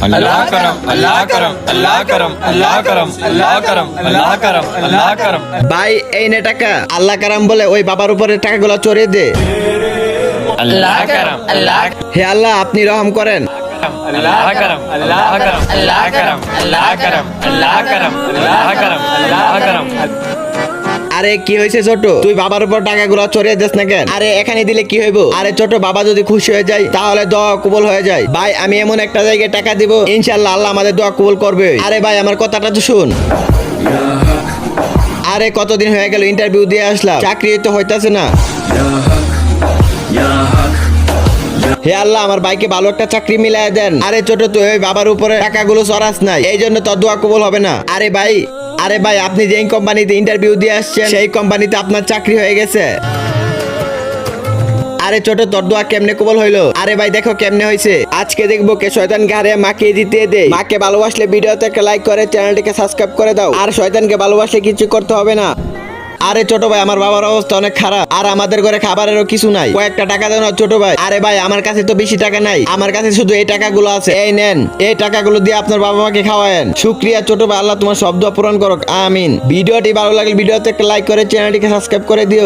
अल्लाह करम अल्लाह करम अल्लाह करम अल्लाह करम अल्लाह करम अल्लाह करम अल्लाह करम। ভাই এই নে টাকা, আল্লাহ কারাম বলে ওই বাবার উপরে টাকাগুলো চড়িয়ে দে। अल्लाह करम अल्लाह হে আল্লাহ আপনি রহম করেন। अल्लाह करम अल्लाह करम अल्लाह करम अल्लाह करम अल्लाह करम अल्लाह करम अल्लाह करम। আরে কি হয়েছে ছোট, তুই বাবার উপর টাকাগুলো চড়িয়ে দিস না কেন? আরে এখানে দিলে কি হইব? আরে ছোট, বাবা যদি খুশি হয়ে যায় তাহলে দোয়া কবুল হয়ে যায়। ভাই আমি এমন একটা জায়গায় টাকা দিব, ইনশাআল্লাহ আল্লাহ আমাদের দোয়া কবুল করবে। আরে ভাই আমার কথাটা তো শুন। আরে কতদিন হয়ে গেল ইন্টারভিউ দিয়ে আসলাম, চাকরি তো হইতাছে না। হে আল্লাহ আমার ভাইকে ভালো একটা চাকরি মিলাই দেন। আরে ছোট, তুই ওই বাবার উপরে টাকাগুলো চড়াস নাই, এই জন্য তোর দোয়া কবুল হবে না। আরে ভাই আপনি যেই কোম্পানিতে ইন্টারভিউ দিয়ে আসছেন সেই কোম্পানিতে আপনার চাকরি হয়ে গেছে। আরে ছোট, তোর দোয়া কেমনে কবুল হইলো? আরে ভাই দেখো কেমনে হয়েছে। আজকে দেখবো কে শয়তানকে হারিয়ে মাকে জিতে দে। মাকে ভালোবাসলে ভিডিওতে একটা লাইক করে চ্যানেলটিকে সাবস্ক্রাইব করে দাও। আর শয়তানকে ভালোবাসলে কিছু করতে হবে না। আরে ছোট ভাই আমার বাবার অবস্থা অনেক খারাপ, আর আমাদের ঘরে খাবারেরও কিছু নাই, কয়েকটা টাকা দেন ছোট ভাই। আরে ভাই আমার কাছে তো বেশি টাকা নাই, আমার কাছে শুধু এই টাকাগুলো আছে, এই নেন, এই টাকাগুলো দিয়ে আপনার বাবা মাকে খাওয়ায়েন। শুকরিয়া ছোট ভাই, আল্লাহ তোমার সব দোয়া পূরণ করুক, আমিন। ভিডিওটি ভালো লাগলে ভিডিওতে একটা লাইক করে চ্যানেলটিকে সাবস্ক্রাইব করে দিও।